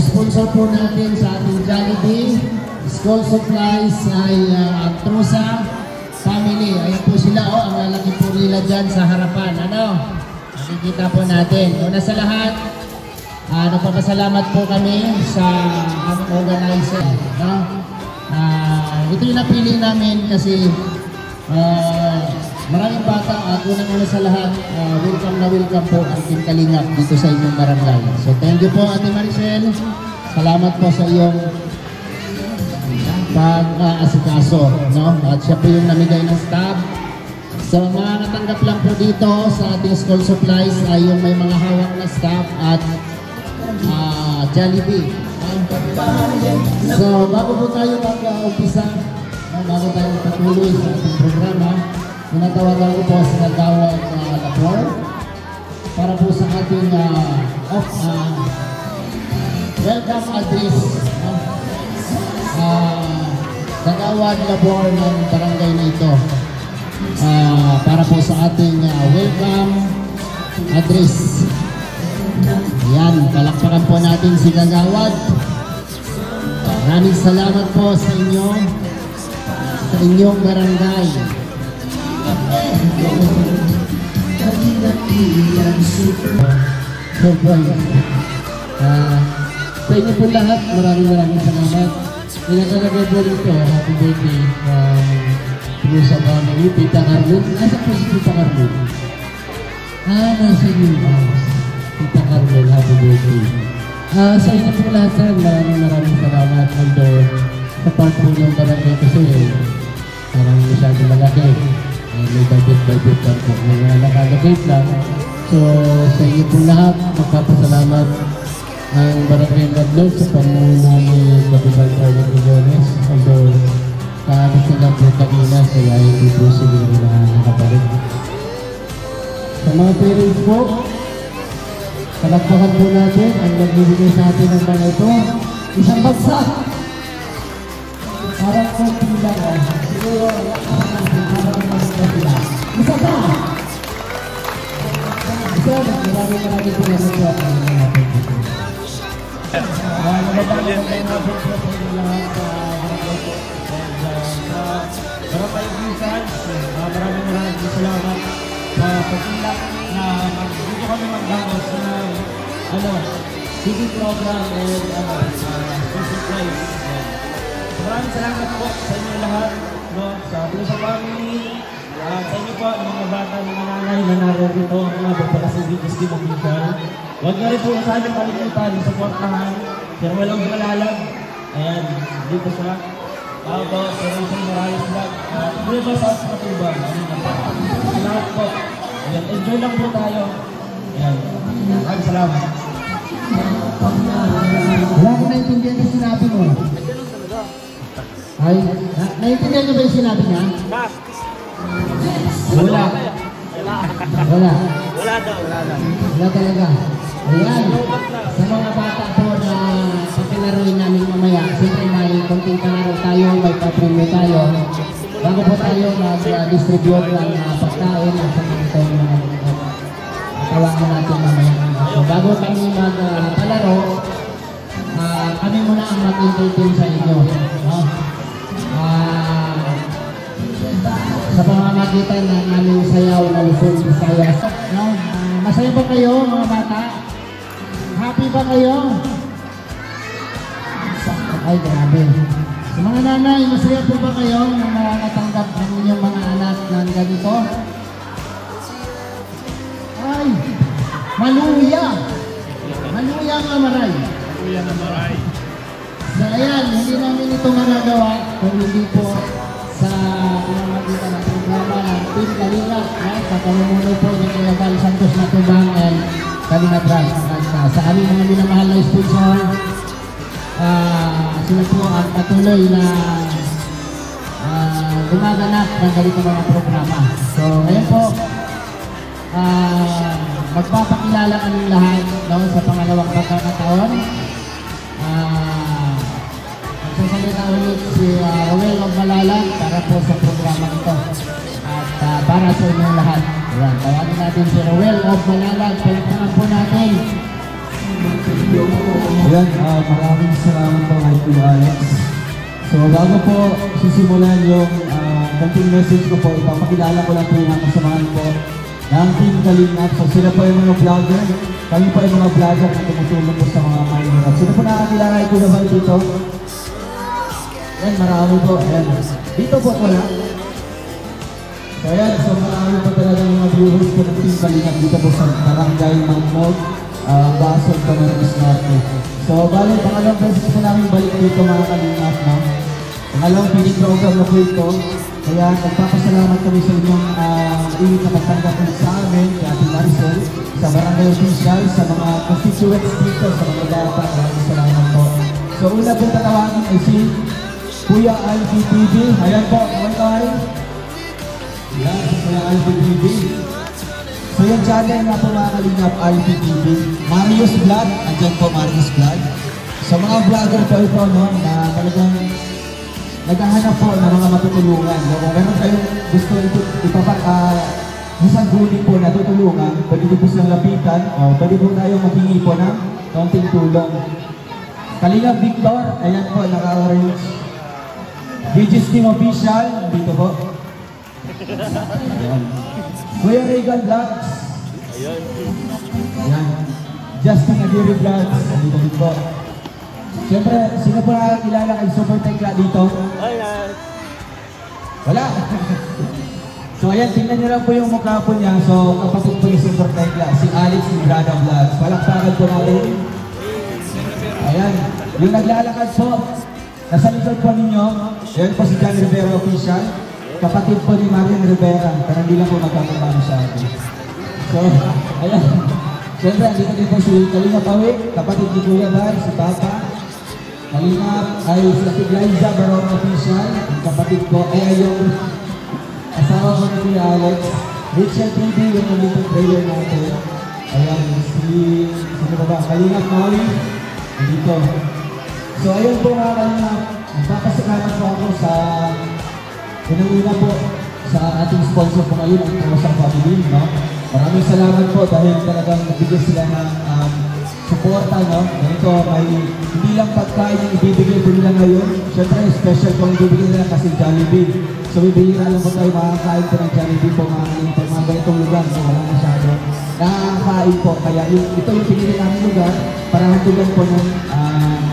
sponsor po natin sa ating Jollibee School Supplies ay Trusa Family. Ayan po sila, ang lalaki po nila dyan sa harapan. Ano? Nakikita po natin. Una sa lahat, nagpapasalamat po kami sa aming organizer. No? Ito yung napili namin kasi maraming bata at unang-una sa lahat, welcome na welcome po ang Team Kalingap dito sa inyong barangay. So thank you po Ate Maricel. Salamat po sa iyong pag-asikaso. No? At siya po yung namigay ng staff. So mga natanggap lang po dito sa ating school supplies ay yung may mga hawak na staff at Jollibee. So bago po tayo mag-umpisa, bago tayo patuloy sa ating programa, tinatawagan ko po sa Kagawad Labor para po sa ating welcome address. Kagawad Labor ng barangay na ito. Para po sa ating welcome address. Ayan, palakpakan po natin si Kagawad. Maraming salamat po sa inyong barangay. Sa inyo po lahat, maraming salamat. Pinakalagay po rito, happy birthday sa family, Tita Carmen. Nasa po si Tita Carmen? Nasa inyo. Tita Carmen, happy birthday. Sa inyo po lahat, maraming salamat. Although, sa part po ng barangay kasi, parang masyadong malaki. May budget lang po. May nakalagate lang. So, sa inyo po lahat, magpapasalamat ang barangay Madlog sa pamuno ni Capital Carmen Millones. Although, kaabot na lang po kanina, kaya hindi po sila nakabalik. Sa mga parents po, palakpakan po natin ang nagbibigay sa atin ng mga ito. Isang bagsak! Parang konti lang. Siguro, parang maganda sila. Isa pa! Isa, maraming po naman po ang mga natin. Magandang natin po sa inyo lahat sa barangay Bisan. Maraming salamat sa pagkilap na dito kami magdangos na TV program and school supplies. Maraming salamat po sa inyo lahat, sa Trusa Family, sa inyo po, mga bata, mga nanay na narito, mga pagpapasibitis di mag-ikan. Huwag na rin po sana kalimutan, supportahan, pero walang malalag. Ayan, dito sa Sir Morales Vlog. Dito ba sa Matubang? Salamat po. Ayan, enjoy lang po tayo. Ayan, maraming salamat. Wala ko naintindihan yung sinabi mo. Ay, naintindihan niyo ba yung sinabi niya? Wala. Wala talaga. Ayan, sa mga bata po na papilaruin namin mamaya, siyempre may konting palaro tayo, may papremyo tayo. Bago po tayo mag-distribute ng pagkain at sa itong tawagan natin mamaya. So, bago kami magpalaro, kami muna ang mag-entertain sa inyo. Sa pamamagitan ng aming sayaw na Luzon, Visayas. Masaya ba kayo mga bata? Happy ba kayo? Ay, grabe. Sa mga nanay, masaya po ba kayo na nakatanggap ng inyong mga anak ng ganito? Ay, maluya! Maluya nga maray. Maluya nga maray. So, ayan, hindi namin ito magagawa kung hindi po sa pamamagitan ng programa ng Team Kalingap sa pamumuno po ni Kuya Val Santos Matubang and Kalingap Branch. Sa aming mga minamahal na sponsor, sila po ang patuloy na gumaganap ng ganito mga programa. So ngayon po, magpapakilala kaming lahat sa pangalawang pagkakataon. Magsasalita ulit si Rowel Magmalalag para po sa programa ito at para sa inyong lahat. Ayan, tawagin natin si Rowel Magmalalag. Palakpakan po natin. Ayan, maraming salamat po kay Kuya Alex. So bago po sisimulan yung konting message ko po, ipapakilala ko lang po yung mga kasamahan po ng Team Kalingap. So sila po yung mga vlogger, kami po yung mga vlogger na tumutulong po sa mga mahirap. Sino po nakakilala kay Kuya Val dito? Ayan, marami po. Ayan. Dito po wala. So ayan, so marami po talaga yung mga viewers po ng Team Kalingap dito po sa Barangay Mangmog, Basol, Camarines Norte. So bali, pangalawang beses po namin balik dito mga Kalingap, no? Pangalawang feeding program na po ito. Kaya nagpapasalamat kami sa inyong init na pagtanggap sa amin, kay Ate Maricel, sa Barangay Official, sa mga constituents dito, sa mga bata. Maraming salamat po. So una po tatawagin ay si Kuya Alfie TV. Ayan po, kaway-kaway. Ayan, si Kuya Alfie TV. So yung channel na po mga Kalingap, Alfie TV. Marius Vlog, andyan po Marius Vlog. So mga vlogger po ito, no, na talagang naghahanap po ng mga matutulungan. No? Kung gano'n kayong gusto isang guli po na tutulungan, pwede po silang lapitan, o pwede po tayong maghingi po ng kaunting tulong. Kalingap Victor, ayan po, naka-orange. DJ's Team Official, dito po. Ayan. Kuya Regan Vlogs. Ayan. Justin Aguirre Vlogs, dito din po. Siyempre, sino po nakakilala kay Super Tekla dito? Wala! So ayan, tingnan nyo lang po yung mukha po niya. So kapatid po yung Super Tekla, si Alex Librada Vlogs. Palakpakan po natin. Ayan, yung naglalakad po, nasa likod po ninyo, ayan po si John Rivera Official. Kapatid po ni Marian Rivera, pero hindi lang po magkakabano sa akin. So, ayan. Siyempre, dito din po si Kalingap Awi, kapatid ni Kuya Val, si Papa. Kalingap ay si Ate Glyza Barong Official, yung kapatid ko, ay yung asawa ko ni Kuya Alex. Richard TV, yung nalitong trailer natin. Ayan, sino ba ba? Kalingap Maui, dito. So, ayun po mga Kalingap, nagpapasalamat po ako sa unang-una po sa ating sponsor po ngayon, ang Kawasang Family, no? Maraming salamat po dahil talagang nabigyan sila ng suporta, no? Ganito, may hindi lang pagkain yung ibibigay po nila ngayon. Siyempre, special po yung ibibigay nila kasi Jollibee. So, bibigyan lang po tayo makakain po ng Jollibee po mga ganitong lugar. So, wala masyado. Nakakain po. Kaya ito yung pinili namin lugar para hatugan po ng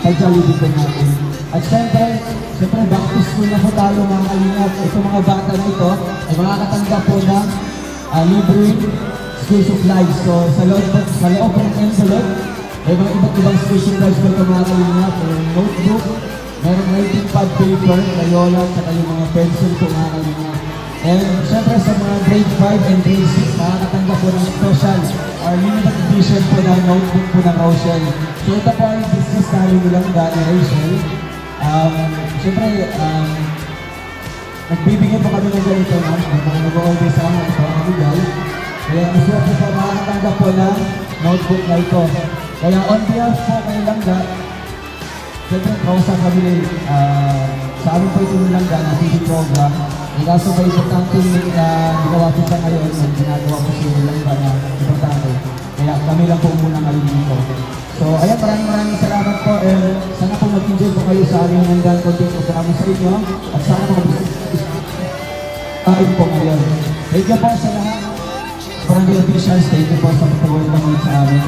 kay Jollibee po natin. At siyempre, back to school na po tayo mga Kalingap. Itong mga bata na ito ay makakatanggap po ng libreng school supplies. So, sa loob ng envelope, may mga iba't ibang school supplies po ito mga Kalingap. Notebook, mayroong writing pad paper, crayola, at yung mga pencil po mga Kalingap. And syempre sa mga grade 5 and grade 6, makakatanggap po ng special or limited edition po ng notebook po ng Rochelle. So, ito po ay business namin nilang Gani Rochelle. Siyempre, nagbibigay po kami ng ganito na mga nag-o-order sa mga ito ang bigay. Kaya maswerte po makakatanggap po ng notebook na ito. Kaya on behalf po kayo langga, siyempre kausap kami sa amin po ito ng langga na TV program. Kaso may importante ginawa po sa ngayon, ginagawa po sa langga na importante. Kaya kami lang po muna ngayon dito. So, ayan, maraming salamat po. Sana po mag-enjoy po kayo sa aming hanggang content po kami sa inyo. At sana mag-kain po ngayon. Thank you po sa lahat. Barangay Officials, thank you po sa pagpawal sa amin.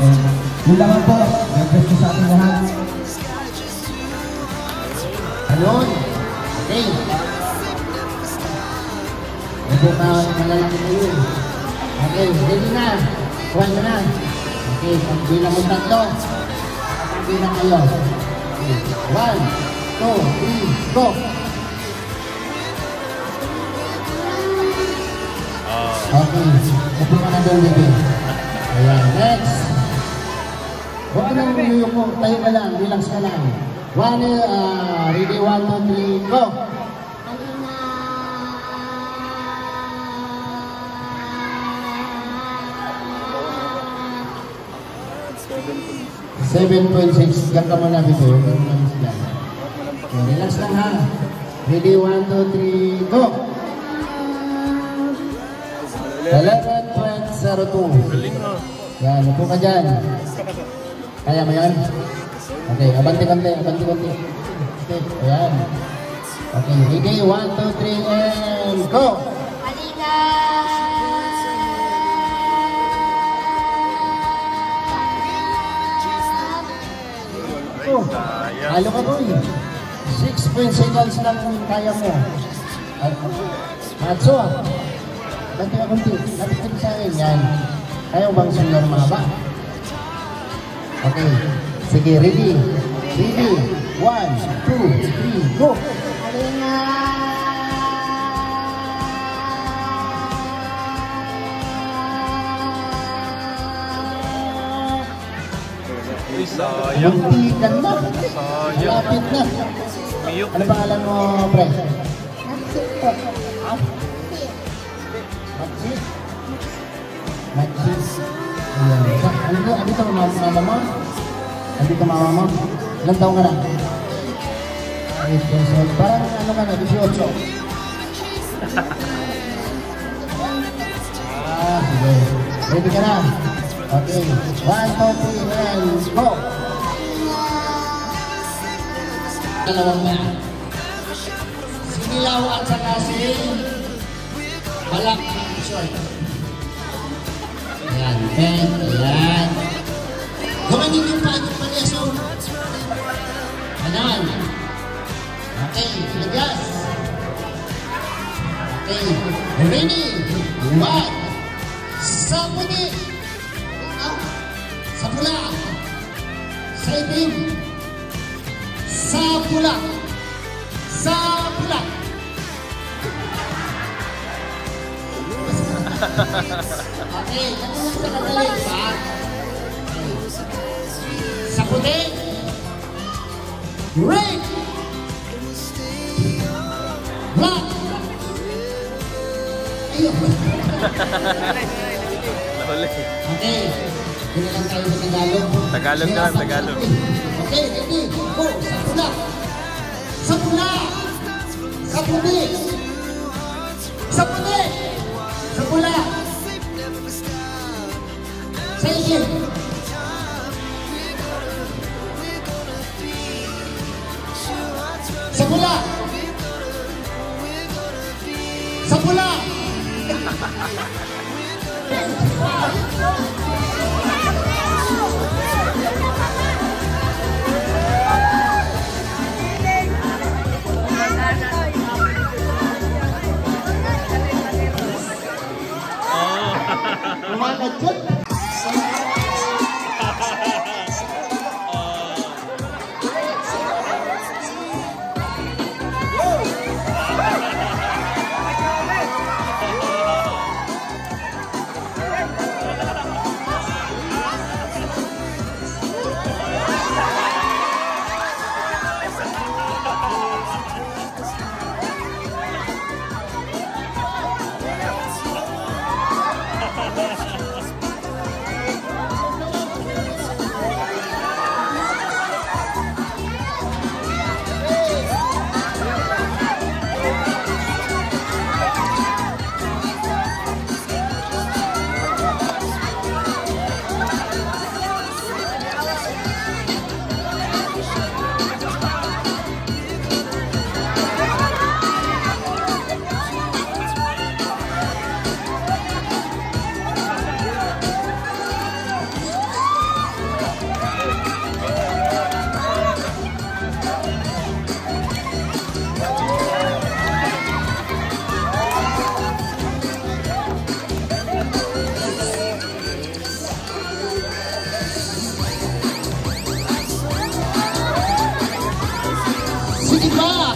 Yun lang po. God-bless po sa ating lahat. Ayun. Okay. Ito pa malalaki na yun. Okay, ready na. Kuhan mo na. Okay, pagbilang mo tatlo. Pagbilang kayo. Okay. 1, 2, 3, go! Okay, upo ka na doon, baby. Ayan, next. Huwag ka nang umiyuko, tayo ka lang, relax ka lang. Ready, 1, 2, 3, go! 7.6, diyan ka muna bito. Relax lang ha. Ready, 1, 2, 3, go! 11.02. Yan, upo ka dyan. Kaya mo yan? Okay, abante-kante, abante-kante. Okay, ayan. Okay, ready? 1, 2, 3, and go! Halika! Oh, halo ka boy. 6 seconds lang yung kaya mo. Matso ah. Bante ka kunti. Lapit ka sa akin. Yan. Kaya mo bang senior mahaba? Okay. Sige, ready. Ready. 1, 2, 3, go! Halika! Uy, sayang. Muntikan na. Sayang. Malapit na. Miyok. Ano pangalan mo, pre? Maxi? Maxi. Ayan. Andito mama mo? Andito mama mo? Ilang taong ka na? 8 years old. Parang ano ka na, 18. Sige. Ready ka na? Okay. 1, 2, 3, and go! Dalawang na. Sinilaw at saka si Balak short. Ayan, Ben. Ayan. Gumanin yung pagod pa niya, so. Ayan. Okay, ligas. Okay, ready. 1. Sa muni. Sa pula. Sa itim. Sa pula. Sa pula. Okay, ano lang sa kadali, ba? Sa puti. Red. Black. Ayun. Nahuli. Okay. Hindi lang tayo sa Tagalog. Tagalog na, Tagalog. Okay, ready. Go. Sa pula. Sa pula. Sa puti. Sa puti. Sa pula. Sa itim. Sa pula. Sa pula. Kumakadjot. Sige pa!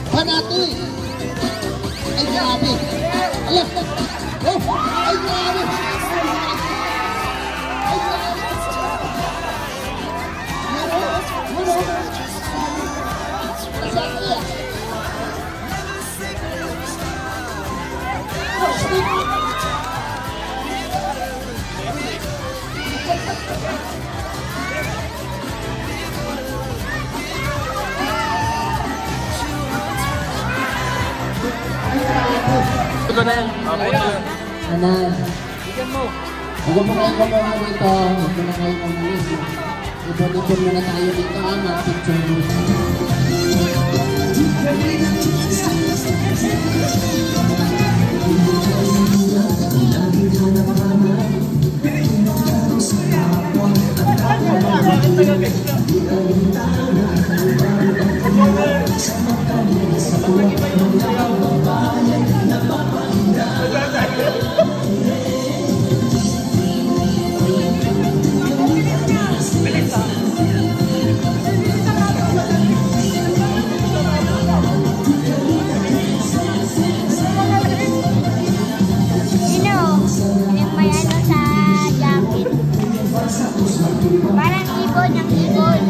Panatoy! Ay, grabe! Alam! Oh! Ay, grabe! Ay, grabe! Ano? Nasaan yan? Oh, stick! Ito na yan. Okay na yan. Anan. Bigyan mo. Huwag mo kayo dito. Huwag mo na kayo umalis. Ipon-ipon muna tayo dito ha, mag-picture muna. Parang ibon ang ibon.